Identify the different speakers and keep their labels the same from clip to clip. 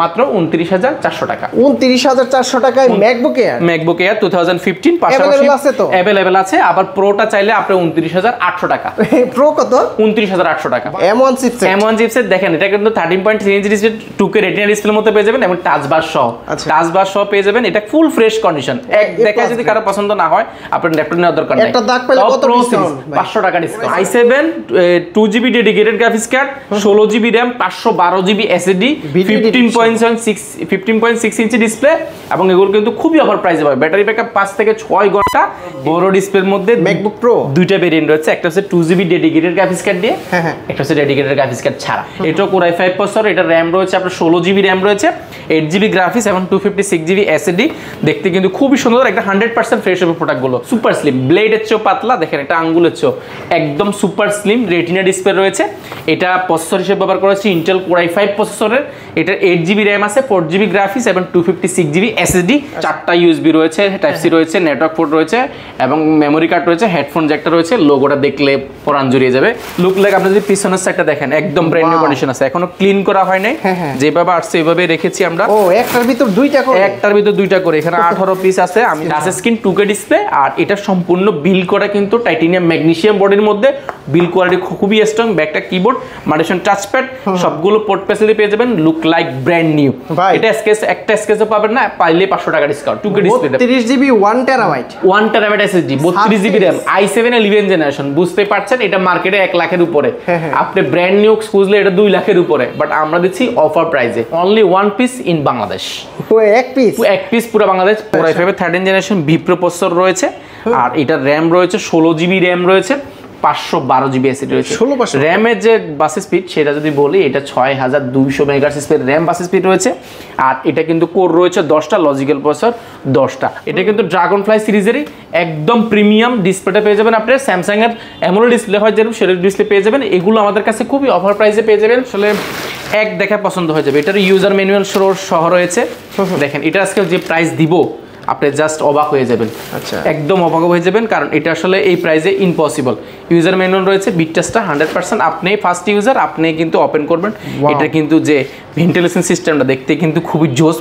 Speaker 1: মাত্র 29400 টাকা।
Speaker 2: 29400 টাকায় ম্যাকবুক এয়ার
Speaker 1: 2015 পাশাপাশি अवेलेबल আছে। আবার প্রোটা চাইলে আপনি 29800 টাকা।
Speaker 2: প্রো কত?
Speaker 1: 29800 টাকা।
Speaker 2: M1
Speaker 1: চিপসেট দেখেন, এটা কিন্তু 13.3 ইঞ্চি ডিসপ্লে, 2K রেটিনা ডিসপ্লের মধ্যে পেয়ে যাবেন এবং টাচ বার সহ পেয়ে যাবেন। এটা ফুল ফ্রেশ কন্ডিশন। এক দেখায় যদি কারো পছন্দ না হয় আপনার ল্যাপটপ নেওয়ার দরকার নাই।
Speaker 2: একটা দাগ পেলে কত ডিসকাউন্ট?
Speaker 1: 500 টাকা discount. i7 2GB dedicated graphics card, 16GB RAM, 512GB SSD, 15.6 inch display এবং এগুলো কিন্তু খুবই অফার প্রাইসে পাবে। ব্যাটারি ব্যাকআপ 5 থেকে 6 ঘন্টা। বড় ডিসপ্লের মধ্যে
Speaker 2: ম্যাকবুক প্রো
Speaker 1: দুইটা ভেরিয়েন্ট রয়েছে, একটা হচ্ছে 2GB ডেডিকেটেড গ্রাফিক্স কার্ড দিয়ে, একটা হচ্ছে ডেডিকেটেড গ্রাফিক্স কার্ড ছাড়া। এটা Core i5 প্রসেসর, এটা RAM রয়েছে আপনার 16GB RAM রয়েছে, 8GB গ্রাফিক্স এবং 256GB SSD। দেখতে কিন্তু খুবই সুন্দর, একটা 100% ফ্রেশ হবে প্রোডাক্টগুলো। সুপার স্লিম, ব্লেডের চেয়েও পাতলা, দেখেন এটা আঙ্গুলের চেয়েও একদম সুপার স্লিম। রেটিনা ডিসপ্লে রয়েছে। এটা প্রসেসর হিসেবে ব্যবহার করা হচ্ছে ইন্টেল Core i5 প্রসেসরের। এটা 8GB RAM আছে, 4GB গ্রাফিক্স এবং 256GB SSD। 4টা USB রয়েছে, টাইপ সি রয়েছে, নেটওয়ার্ক পোর্ট রয়েছে এবং মেমোরি কার্ড রয়েছে, হেডফোন জ্যাকটা রয়েছে। লোগোটা দেখলে পরান জুড়িয়ে যাবে। লুক লাইক আপনি যদি পিছনের সাইডটা দেখেন একদম ব্র্যান্ড নিউ কন্ডিশন আছে, এখনো ক্লিন করা হয় নাই। যেভাবে আসছে এইভাবে রেখেছি আমরা।
Speaker 2: একটার ভিতর দুইটা করে
Speaker 1: এখানে 18 পিস আছে। আমি টাচ স্ক্রিন 2K ডিসপ্লে, আর এটা সম্পূর্ণ বিল করা কিন্তু টাইটানিয়াম ম্যাগনেসিয়াম বডির মধ্যে। বিল কোয়ালিটি খুবই স্ট্রং। ব্যাকটা কিবোর্ড, মাল্টিফাংশন টাচপ্যাড, সবগুলো পোর্ট ফ্যাসিলিটি পেয়ে যাবেন। Look like brand new. এটা একটা স্কেচও পাবেন না, পাইলে 500 টাকা discount. 2K display
Speaker 2: 30GB 1TB
Speaker 1: SSD, 32GB RAM, i7 11 generation. বুঝতে পারছেন এটা মার্কেটে 1 লাখের উপরে। আপনি ব্র্যান্ড নিউ খুঁজলে এটা 2 লাখের উপরে, বাট আমরা দিচ্ছি অফার প্রাইসে অনলি 1 পিস ইন বাংলাদেশ। এক পিস পুরো Bangladesh. Core i5 13 generation Vipro processor রয়েছে, আর এটা RAM রয়েছে 16GB RAM রয়েছে, 512GB SSD রয়েছে। র্যামের যে বাস স্পিড সেটা যদি বলি, এটা 6200 মেগাহার্টজ র্যাম বাস স্পিড রয়েছে। আর এটা কিন্তু কোর রয়েছে 10টা, লজিক্যাল প্রসেসর 10টা। এটা কিন্তু ড্রাগন ফ্লাই সিরিজেরই একদম প্রিমিয়াম ডিসপ্লেটা পেয়ে যাবেন। আপনি স্যামসাং এর অ্যামোলেড ডিসপ্লে হয় যেরকম সেরকম ডিসপ্লে পেয়ে যাবেন। এগুলো আমাদের কাছে খুবই অফার প্রাইসে পেয়ে যাবেন। আসলে এক দেখা পছন্দ হয়ে যাবে। এটার ইউজার ম্যানুয়াল সহ রয়েছে। দেখেন এটা আজকে যে প্রাইস দিব আপনি জাস্ট অবাক হয়ে যাবেন। আচ্ছা, একদম অবাক হয়ে যাবেন, কারণ এটা আসলে এই প্রাইসে ইম্পসিবল। ইউজার ম্যানুয়াল রয়েছে, বিটটাসটা 100% আপনি ফার্স্ট ইউজার, আপনি কিন্তু ওপেন করবেন। এটা কিন্তু যে ভেন্টিলেশন সিস্টেমটা দেখতে কিন্তু খুবই জোস।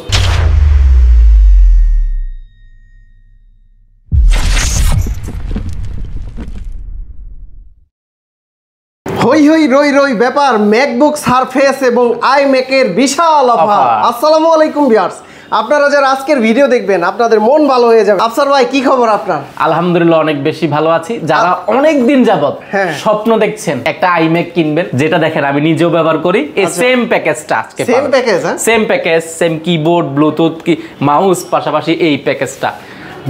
Speaker 2: রই ব্যাপার, ম্যাকবুক সারফেস এবং আইম্যাকের বিশাল অফার। আসসালামু আলাইকুম ভিউয়ার্স, আপনারা যারা আজকের ভিডিও দেখবেন আপনাদের মন ভালো হয়ে যাবে। আফসার ভাই কি খবর আপনার?
Speaker 1: আলহামদুলিল্লাহ অনেক বেশি ভালো আছি। যারা অনেক দিন যাবত স্বপ্ন দেখছেন একটা আইম্যাক কিনবেন, যেটা দেখেন আমি নিজেও ব্যবহার করি, এই সেম প্যাকেজটা আজকে same package, same keyboard, Bluetooth, mouse, পাশাপাশি এই প্যাকেজটা।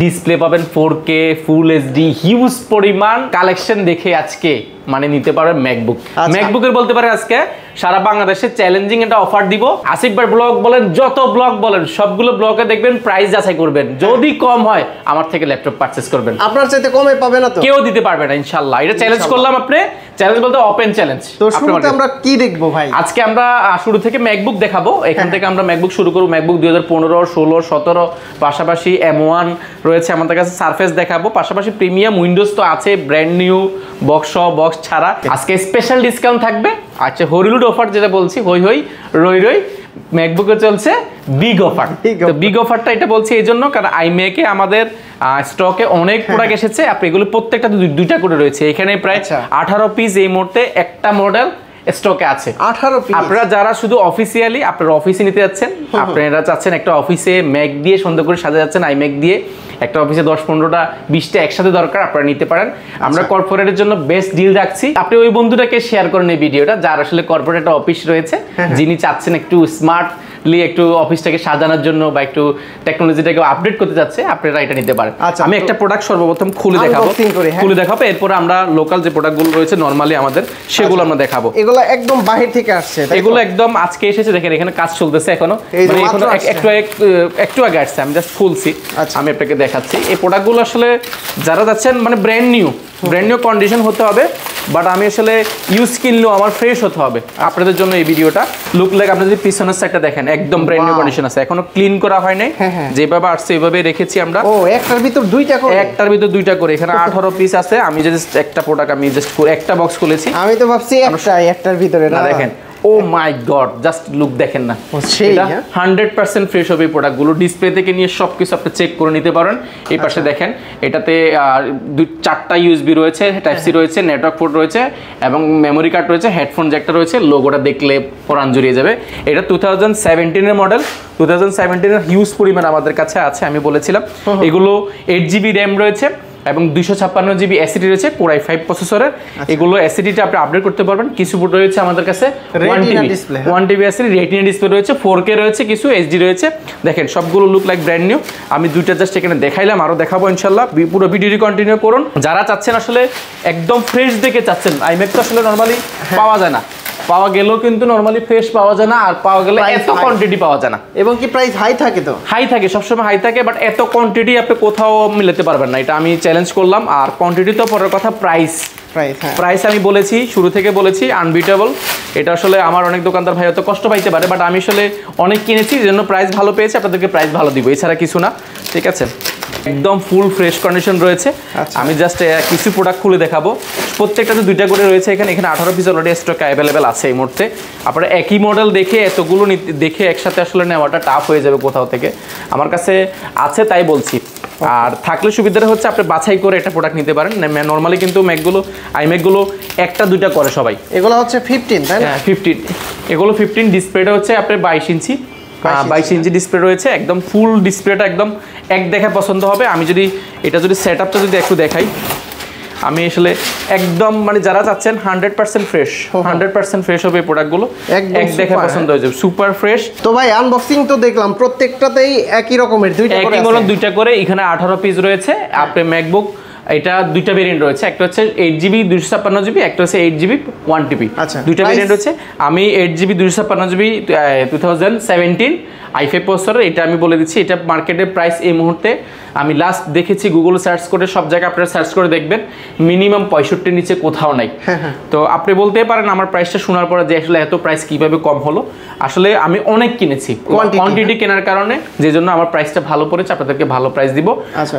Speaker 1: ডিসপ্লে পাবেন 4K ফুল HD, হিউজ পরিমাণ কালেকশন দেখে আজকে মানে নিতে পারবেন ম্যাকবুক। ম্যাকবুকের বলতে পারে আজকে সারা বাংলাদেশে চ্যালেঞ্জিং একটা অফার দিব। আসিফ ভাই ব্লগ বলেন, যত ব্লগ বলেন সবগুলো ব্লগে দেখবেন প্রাইস যাচাই করবেন। যদি কম হয় আমার থেকে ল্যাপটপ পারচেজ করবেন।
Speaker 2: আপনার চাইতে কমে পাবে না তো কেউ
Speaker 1: দিতে পারবে না ইনশাআল্লাহ। এটা চ্যালেঞ্জ করলাম। আপনি চ্যালেঞ্জ বলতে ওপেন চ্যালেঞ্জ।
Speaker 2: তো শুরুতে আমরা কি দেখবো ভাই?
Speaker 1: আজকে আমরা শুরু থেকে ম্যাকবুক দেখাবো। এখান থেকে আমরা ম্যাকবুক শুরু করব। ম্যাকবুক 2015, 16, 17, পাশাপাশি M1 রয়েছে আমাদের কাছে। সারফেস দেখাবো, পাশাপাশি প্রিমিয়াম উইন্ডোজ তো আছে, ব্র্যান্ড নিউ বক্স ছাড়া। আজকে স্পেশাল ডিসকাউন্ট থাকবে। আচ্ছা, হরিলুড অফার যেটা বলছি, রই ম্যাকবুকে চলছে বিগ অফার। তো বিগ অফারটা এটা বলছি এই জন্য, কারণ আইম্যাকে আমাদের স্টকে অনেক প্রোডাক্ট এসেছে। আপনি এগুলো প্রত্যেকটা দুইটা করে রয়েছে। এখানে প্রায় 18 পিস এই মুহূর্তে একটা মডেল স্টকে আছে। 18 পিস। আপনারা যারা শুধু অফিসিয়ালি আপনারা অফিসে নিতে যাচ্ছেন, আপনারা চাচ্ছেন একটা অফিসে ম্যাক দিয়ে সুন্দর করে সাজা যাচ্ছেন, আইম্যাক দিয়ে একটা অফিসে 10-15টা 20টা একসাথে দরকার, আপনারা নিতে পারেন। আমরা কর্পোরেটের জন্য বেস্ট ডিল রাখছি। আপনি ওই বন্ধুটাকে শেয়ার করেন এই ভিডিওটা, যার আসলে কর্পোরেট অফিস রয়েছে, যিনি চাচ্ছেন একটু স্মার্টলি একটু অফিসটাকে সাজানোর জন্য বা একটু টেকনোলজিটাকে আপডেট করতে যাচ্ছে, আপনারা এটা নিতে পারেন। আমি একটা প্রোডাক্ট সর্বপ্রথম খুলে দেখাবো, এরপর আমরা লোকাল যে প্রোডাক্টগুলো রয়েছে নরমালি আমাদের, সেগুলো আমরা দেখাবো।
Speaker 2: এগুলো একদম বাহির থেকে আসছে,
Speaker 1: এগুলো একদম আজকে এসেছে। দেখেন এখানে কাজ চলতেছে এখনো, মানে এখনো একটু আগে আসছে। আমি জাস্ট খুলছি, আমি আপনাকে দেখাচ্ছি। এই প্রোডাক্টগুলো আসলে যারা যাচ্ছেন মানে ব্র্যান্ড নিউ কন্ডিশন হতে হবে, বাট আমি আসলে ইউজ কিনলেও আমার ফ্রেশ হতে হবে আপনাদের জন্য এই ভিডিওটা। লুক লাইক আপনি যদি পিছনের সাইডটা দেখেন একদম ব্র্যান্ড নিউ কন্ডিশন আছে, এখনো ক্লিন করা হয় নাই। যেভাবে আসছে এইভাবে রেখেছি আমরা।
Speaker 2: একটার ভিতর দুইটা করে
Speaker 1: এখানে 18 পিস আছে। আমি জাস্ট একটা প্রোডাক্ট, আমি জাস্ট একটা বক্স খুলেছি।
Speaker 2: আমি তো ভাবছি একটার ভিতরে
Speaker 1: না। দেখেন ও মাই গড, জাস্ট লুক দেখেন না,
Speaker 2: এটা
Speaker 1: 100% ফ্রেশ হবে। এই প্রোডাক্টগুলো ডিসপ্লে থেকে নিয়ে সবকিছু আপনি চেক করে নিতে পারেন। এই পাশে দেখেন, এটাতে 4টা ইউএসবি রয়েছে, টাইপ সি রয়েছে, নেটওয়ার্ক পোর্ট রয়েছে এবং মেমোরি কার্ড রয়েছে, হেডফোন জ্যাকটা রয়েছে। লোগোটা দেখলে পরান জড়িয়ে যাবে। এটা 2017 এর মডেল। 2017 এর হিউজ পরিমাণ আমাদের কাছে আছে, আমি বলেছিলাম। এগুলো 8GB র্যাম রয়েছে এবং 256GB এসএসডি রয়েছে, কোর i5 প্রসেসরের। এগুলো এসএসডিটা আপনি আপডেট করতে পারবেন। কিছু পোর্ট রয়েছে আমাদের কাছে 1TB এসএসডি, রেটিনা ডিসপ্লে রয়েছে, 4K রয়েছে, কিছু এইচডি রয়েছে। দেখেন সবগুলো লুক লাইক ব্র্যান্ড নিউ। আমি দুইটা জাস্ট এখানে দেখাইলাম, আরো দেখাবো ইনশাআল্লাহ। পুরো ভিডিওটি কন্টিনিউ করুন। যারা চাচ্ছেন আসলে একদম ফ্রেশ দেখে চাচ্ছেন, iMac তো আসলে নরমালি পাওয়া যায় না, পাওয়া গেলেও কিন্তু নরমালি ফ্রেশ পাওয়া যায় না, আর পাওয়া গেলে এত কোয়ান্টিটি পাওয়া যায় না।
Speaker 2: এবং কি প্রাইস হাই থাকে? তো
Speaker 1: হাই থাকে, সবসময় হাই থাকে, বাট এত কোয়ান্টিটি আপনি কোথাও মিলাতে পারবেন না, এটা আমি চ্যালেঞ্জ করলাম। আর কোয়ান্টিটি তো পরের কথা, প্রাইস আমি বলেছি, শুরু থেকে বলেছি আনবিটেবল। এটা আসলে আমার অনেক দোকানদার ভাই হয়তো কষ্ট পাইতে পারে, বাট আমি আসলে অনেক কিনেছি, এই জন্য প্রাইস ভালো পেয়েছি, আপনাদেরকে প্রাইস ভালো দিব, এছাড়া কিছু না। ঠিক আছে, একদম ফুল ফ্রেশ কন্ডিশন রয়েছে। আমি জাস্ট কিছু প্রোডাক্ট খুলে দেখাবো। প্রত্যেকটাতে 2টা করে রয়েছে। এখানে 18 পিস অলরেডি স্টক অ্যাভেলেবেল আছে এই মুহূর্তে। আপনারা একই মডেল দেখে এতগুলো দেখে একসাথে আসলে নেওয়াটা টাফ হয়ে যাবে কোথাও থেকে। আমার কাছে আছে তাই বলছি। আর থাকলে সুবিধাটা হচ্ছে আপনি বাছাই করে একটা প্রোডাক্ট নিতে পারেন। নর্মালি কিন্তু আইম্যাকগুলো 1টা 2টা করে সবাই।
Speaker 2: এগুলো হচ্ছে 15, তাই না?
Speaker 1: হ্যাঁ 15, এগুলো 15। ডিসপ্লেটা হচ্ছে আপনার 22 ইঞ্চি, 22 ইঞ্চি ডিসপ্লে রয়েছে। একদম ফুল ডিসপ্লেটা একদম এক দেখে পছন্দ হবে। আমি যদি এটা সেট আপটা যদি একটু দেখাই, আমি আসলে একদম মানে যারা চাচ্ছেন 100% ফ্রেশ, 100% ফ্রেশ হবে এই প্রোডাক্টগুলো, এক দেখে পছন্দ হয়ে যাবে, সুপার ফ্রেশ।
Speaker 2: তো ভাই আনবক্সিং তো দেখলাম, প্রত্যেকটাতেই একই রকমের 2টা করে আছে,
Speaker 1: একই মডেল 2টা করে। এখানে 18 পিস রয়েছে। আপনি ম্যাকবুক, এটা 2টা ভেরিয়েন্ট রয়েছে, একটা হচ্ছে 8GB 256GB, একটা হচ্ছে 8GB 1TB। 2টা ভেরিয়েন্ট রয়েছে। আমি 8GB 256GB 2017 i5 প্রসেসর, এটা আমি বলে দিচ্ছি। এটা মার্কেটের প্রাইস এই মুহূর্তে আমি লাস্ট দেখেছি, গুগল সার্চ করে, সব জায়গায় আপনারা সার্চ করে দেখবেন, মিনিমাম 65 নিচে কোথাও নাই। তো আপনি বলতে পারেন আমার প্রাইসটা শোনার পরে যে আসলে এত প্রাইস কিভাবে কম হলো। আসলে আমি অনেক কিনেছি, কোয়ান্টিটি কেনার কারণে, যে জন্য আমার প্রাইসটা ভালো পড়েছে, আপনাদেরকে ভালো প্রাইস দিব।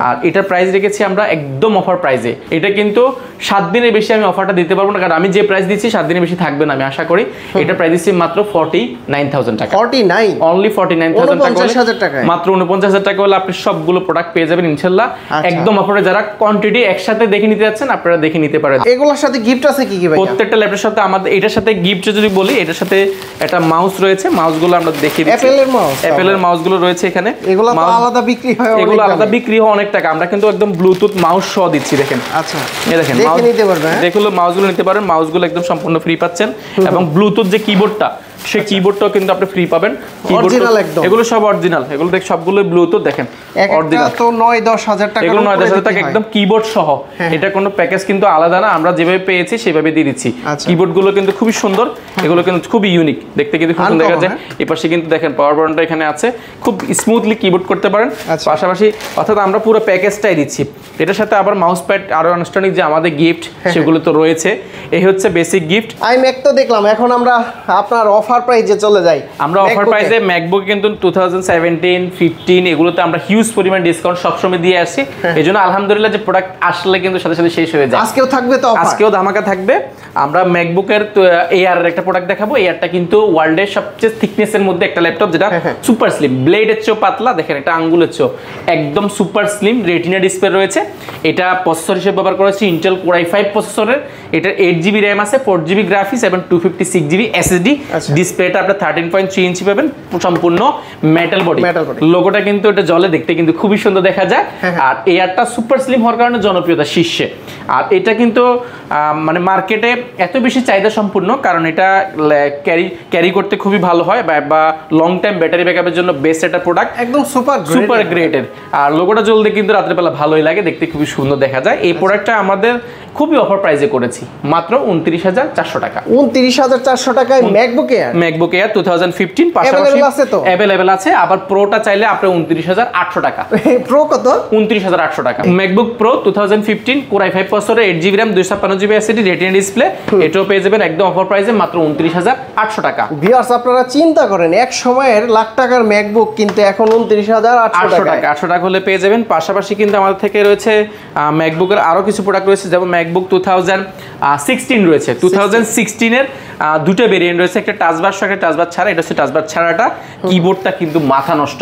Speaker 1: আর এটার প্রাইস রেখেছি আমরা একদম অফার প্রাইসে। এটা কিন্তু 7 দিনের বেশি আমি অফারটা দিতে পারবো না, কারণ আমি যে প্রাইস দিচ্ছি 7 দিনের বেশি থাকবে না আমি আশা করি। এটা প্রাইস দিচ্ছি মাত্র 49,000 টাকা।
Speaker 2: 49
Speaker 1: অনলি 49,000 টাকা, মাত্র 49,000 টাকা হলে আপনি সবগুলো প্রোডাক্ট পেয়ে যাবেন ইনশাআল্লাহ। একদম অফারে যারা কোয়ান্টিটি একসাথে দেখে নিতে যাচ্ছেন, আপনারা দেখে নিতে পারেন।
Speaker 2: এগুলোর সাথে গিফট আছে কি কি ভাই?
Speaker 1: প্রত্যেকটা ল্যাপটপের সাথে আমাদের এটার সাথে গিফট যদি বলি, এটার সাথে একটা মাউস রয়েছে। মাউসগুলো আমরা দেখিয়ে দিচ্ছি। অ্যাপেলের মাউসগুলো রয়েছে এখানে।
Speaker 2: এগুলো তো আলাদা বিক্রি হয়,
Speaker 1: এগুলো আলাদা বিক্রি হয় অনেক টাকা। আমরা কিন্তু একদম ব্লুটুথ মাউস সহ দিচ্ছি, দেখেন।
Speaker 2: আচ্ছা,
Speaker 1: এই দেখেন,
Speaker 2: দেখে নিতে পারবেন।
Speaker 1: দেখুন মাউসগুলো নিতে পারেন। মাউসগুলো একদম সম্পূর্ণ ফ্রি পাচ্ছেন, এবং ব্লুটুথ যে কিবোর্ডটা, সেই কিবোর্ডটাও কিন্তু আপনি ফ্রি পাবেন।
Speaker 2: অরিজিনাল একদম,
Speaker 1: এগুলো সব অরিজিনাল। এগুলো দেখ সবগুলো ব্লুটুথ, দেখেন
Speaker 2: অরিজিনাল। তো 9-10 হাজার টাকা,
Speaker 1: এগুলো 9-10 হাজার টাকা একদম কিবোর্ড সহ। এটা কোনো প্যাকেজ কিন্তু আলাদা না, আমরা যেভাবে পেয়েছি সেভাবে দিয়ে দিচ্ছি। কিবোর্ডগুলো কিন্তু খুবই সুন্দর, এগুলো কিন্তু খুবই ইউনিক, দেখতে কিন্তু খুব সুন্দর দেখা যায়। এই পাশে কিন্তু দেখেন পাওয়ার বাটনটা এখানে আছে, খুব স্মুথলি কিবোর্ড করতে পারেন। পাশাপাশি অর্থাৎ আমরা পুরো প্যাকেজটাই দিচ্ছি। এটার সাথে আবার মাউস প্যাড, আরো আনুষ্ঠানিক যে আমাদের গিফট সেগুলো তো রয়েছে। এই হচ্ছে বেসিক গিফট।
Speaker 2: iMac তো দেখলাম, এখন আমরা আপনার অফার প্রাইসে চলে যাই।
Speaker 1: আমরা অফার প্রাইসে ম্যাকবুক কিন্তু 2017, 15 এগুলোতে আমরা হিউজ পরিমাণ ডিসকাউন্ট সবসময় দিয়ে আসছি। এজন্য আলহামদুলিল্লাহ যে প্রোডাক্ট আসলে কিন্তু সাথে সাথে শেষ হয়ে যায়।
Speaker 2: আজকেও থাকবে তো অফার,
Speaker 1: আজকেও ধামাকা থাকবে। আমরা ম্যাকবুকের এআর এর একটা প্রোডাক্ট দেখাবো। এআরটা কিন্তু ওয়ার্ল্ডের সবচেয়ে থিকনেসের মধ্যে একটা ল্যাপটপ, যেটা সুপার স্লিম, ব্লেডের চেয়েও পাতলা, দেখেন এটা আঙ্গুলের চেয়েও একদম সুপার স্লিম, রেটিনা ডিসপ্লে রয়েছে। এটা প্রসেসর হিসেবে ব্যবহার করেছি ইন্টেল কোর i5 প্রসেসরের। এটা 8GB র্যাম আছে, 4GB গ্রাফিক্স এবং 256GB এসএসডি। ডিসপ্লেটা আপনার 13.3 ইঞ্চি পাবেন, সম্পূর্ণ মেটাল বডি। লোগোটা কিন্তু এটা জলে, দেখতে কিন্তু খুবই সুন্দর দেখা যায়। আর এআরটা সুপার স্লিম হওয়ার কারণে জনপ্রিয়তা শীর্ষে। আর এটা কিন্তু মানে মার্কেটে এত বেশি চাহিদা সম্পূর্ণ, কারণ এটা ক্যারি করতে খুবই ভালো হয়, বা লং টাইম ব্যাটারি ব্যাকআপের জন্য বেস্ট একটা প্রোডাক্ট, একদম সুপার গ্রেটের। আর লোগোটা জ্বলতে কিন্তু রাতের বেলা ভালোই লাগে, দেখতে খুবই সুন্দর দেখা যায়। এই প্রোডাক্টটা আমাদের খুবই অফার প্রাইসে করেছি, মাত্র 29,400 টাকা।
Speaker 2: 29,400 টাকায় ম্যাকবুক এয়ার
Speaker 1: 2015
Speaker 2: পাশাপাশি
Speaker 1: अवेलेबल আছে। আবার প্রোটা চাইলে আপনি 29,800 টাকা।
Speaker 2: প্রো কত?
Speaker 1: 29,800 টাকা। ম্যাকবুক প্রো 2015 কোর i5 প্রসেসরে, 8GB RAM 256GB SSD, retina display, এটাও পেয়ে যাবেন একদম অফার প্রাইসে মাত্র 29,800 টাকা।
Speaker 2: ভিউয়ার্স আপনারা চিন্তা করেন, এক সময়ের লাখ টাকার ম্যাকবুক কিন্তু এখন 29,800 টাকা।
Speaker 1: 800 টাকা হলে পেয়ে যাবেন। পাশাপাশি কিন্তু আমাদের থেকে রয়েছে ম্যাকবুকের আরো কিছু প্রোডাক্ট রয়েছে, যেমন ম্যাকবুক 2016 রয়েছে। 2016 এর দুটো ভেরিয়েন্ট রয়েছে, একটা টাচ টাচবার সহ একটা টাচবার ছাড়া, এটা হচ্ছে টাচবার ছাড়াটা। কিবোর্ডটা কিন্তু মাথা নষ্ট,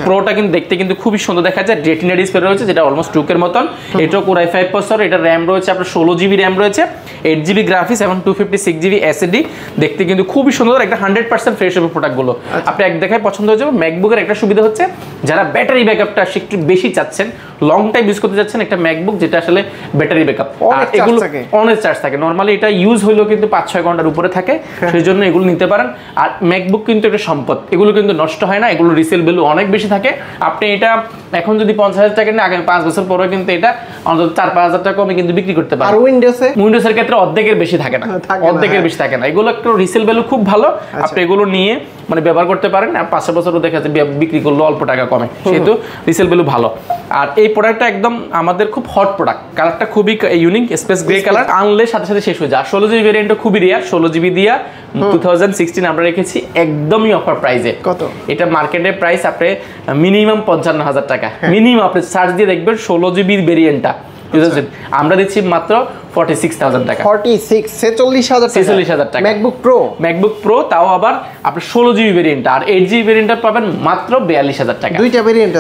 Speaker 1: প্রোটা কিন্তু দেখতে কিন্তু খুবই সুন্দর দেখা যায়। রেটিনা ডিসপ্লে রয়েছে যেটা অলমোস্ট টুকের মতন। এটাও Core i5 প্রসেসর, এটা র্যাম রয়েছে আপনার 16GB র্যাম রয়েছে, 8GB গ্রাফিক্স এবং 256GB SSD। দেখতে কিন্তু খুবই সুন্দর, একটা 100% ফ্রেশ হবে প্রোডাক্টগুলো। আপনি এক দেখায় পছন্দ হয়ে যাবে। ম্যাকবুকের একটা সুবিধা হচ্ছে যারা ব্যাটারি ব্যাকআপটা একটু বেশি চাচ্ছেন, লং টাইম ইউজ করতে চাচ্ছেন, একটা ম্যাকবুক যেটা আসলে ব্যাটারি ব্যাকআপ এগুলো অনেক চার্জ থাকে, নরমালি এটা ইউজ হইলেও কিন্তু 5-6 ঘন্টার উপরে থাকে, সেই জন্য এগুলো নিতে পারেন। আর ম্যাকবুক কিন্তু একটা সম্পদ, এগুলো কিন্তু নষ্ট হয় না, এগুলো রিসেল ভ্যালু অনেক বেশি থাকে। আপনি এটা এখন যদি 50,000 টাকা নেন, আগামী 5 বছর পরে কিন্তু এটা অন্তত 4-5,000 টাকা কমে কিন্তু বিক্রি করতে পারেন।
Speaker 2: আর
Speaker 1: উইন্ডোজের ক্ষেত্রে অর্ধেকের বেশি থাকে না, অর্ধেকের বেশি থাকে না। এগুলো একটা রিসেল ভ্যালু খুব ভালো, আপনি এগুলো নিয়ে মানে ব্যবহার করতে পারেন। আর 5 বছরও দেখা যাচ্ছে বিক্রি করলে অল্প টাকা কমে, সেহেতু রিসেল ভ্যালু ভালো। আর এই প্রোডাক্টটা একদম আমাদের খুব হট প্রোডাক্ট, কালারটা খুবই ইউনিক, স্পেস গ্রে কালার। আনলে সাথে সাথে শেষ হয়ে যায়। 16GB ভেরিয়েন্টটা খুবই রেয়ার, 16GB দিয়া 2016 আমরা রেখেছি একদমই অফার প্রাইসে।
Speaker 2: কত?
Speaker 1: এটা মার্কেটের প্রাইস আপনি মিনিমাম 55,000 টাকা, মিনিমাম আপনি সার্চ দিয়ে দেখবেন 16GB ভেরিয়েন্টটা আমরা দিচ্ছি মাত্র 46,000 টাকা।
Speaker 2: 46,000 টাকা
Speaker 1: ম্যাকবুক প্রো, তাও আবার আপনার 16GB ভেরিয়েন্ট। আর 8GB ভেরিয়েন্টটা পাবেন মাত্র 42,000 টাকা।
Speaker 2: দুইটা ভেরিয়েন্ট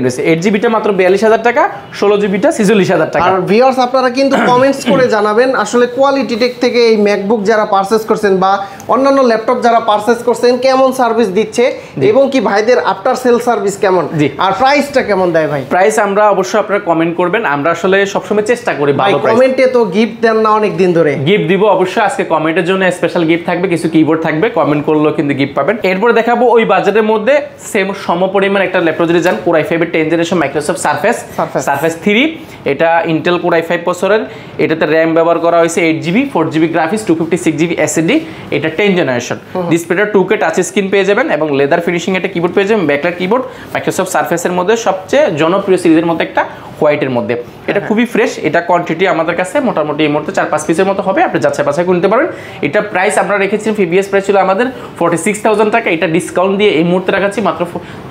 Speaker 2: আছে,
Speaker 1: আছে। 8GBটা মাত্র 42,000 টাকা, 16GBটা 46,000 টাকা।
Speaker 2: আর ভিউয়ার্স আপনারা কিন্তু কমেন্টস করে জানাবেন আসলে কোয়ালিটি টেক থেকে এই ম্যাকবুক যারা পারচেজ করছেন বা অন্যান্য ল্যাপটপ যারা পারচেজ করছেন কেমন সার্ভিস দিচ্ছে এবং কি ভাইদের আফটার সেল সার্ভিস কেমন, আর প্রাইসটা কেমন দেয় ভাই?
Speaker 1: প্রাইস আমরা অবশ্যই আপনারা কমেন্ট করবেন, আমরা আসলে সবসময় চেষ্টা করি ভালো প্রাইস।
Speaker 2: কমেন্টে তো গিফট দেন না অনেক দিন ধরে?
Speaker 1: গিফট দিব অবশ্যই, আজকে কমেন্টের জন্য স্পেশাল গিফট থাকবে, কিছু কিবোর্ড থাকবে, কমেন্ট করলেও কিন্তু গিফট পাবেন। এরপরে দেখাবো ওই বাজেটের মধ্যে সেম সমপরিমাণ একটা ল্যাপটপ যদি যান, Core i5 এর 10th জেনারেশন মাইক্রোসফট সারফেস 3, এটা ইন্টেল Core i5 প্রসেসরের, এটাতে র্যাম ব্যবহার করা হয়েছে 8GB, 4GB graphics, 256GB SSD, এটা 10th জেনারেশন। ডিসপ্লেটা 2K টাচ স্ক্রিন পেয়ে যাবেন এবং লেদার ফিনিশিং একটা কিবোর্ড পেয়ে যাবেন, ব্যাকলাইট কিবোর্ড। মাইক্রোসফট সারফেসের মধ্যে সবচেয়ে জনপ্রিয় সিরিজের মধ্যে একটা, হোয়াইটের মধ্যে। এটা খুবই ফ্রেশ, এটা কোয়ান্টিটি আমাদের কাছে মোটামুটি এই মুহূর্তে 4-5 পিসের মতো হবে, আপনি যাচাই বাছাই করে নিতে পারেন। এটা প্রাইস আমরা রেখেছিলাম, প্রিভিয়াস প্রাইস ছিল আমাদের 46,000 টাকা, এটা ডিসকাউন্ট দিয়ে এই মুহূর্তে রাখাচ্ছি মাত্র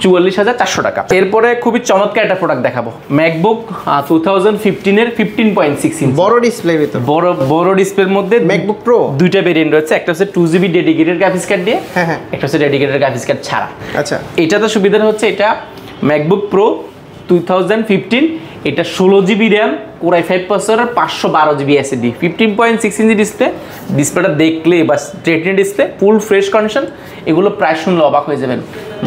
Speaker 1: 44,400 টাকা। এরপরে খুবই চমৎকার একটা প্রোডাক্ট দেখাবো, ম্যাকবুক 2015 এর 15.6 ইঞ্চি
Speaker 2: বড় ডিসপ্লে,
Speaker 1: বড় ডিসপ্লের মধ্যে
Speaker 2: ম্যাকবুক প্রো দুইটা
Speaker 1: ভেরিয়েন্ট রয়েছে, একটা হচ্ছে 2GB ডেডিকেটেড গ্রাফিক্স কার্ড দিয়ে, একটা হচ্ছে ডেডিকেটেড গ্রাফিক্স কার্ড ছাড়া।
Speaker 2: আচ্ছা,
Speaker 1: এটাতে সুবিধা হচ্ছে এটা ম্যাকবুক প্রো 2015, এটা 16GB র্যাম, Core i5 প্রসেসরের, 512GB SSD, 15.6 ইঞ্চি ডিসপ্লেটা দেখলে বা retina display, full fresh condition. এগুলো প্রাইস শুনলে অবাক হয়ে যাবেন,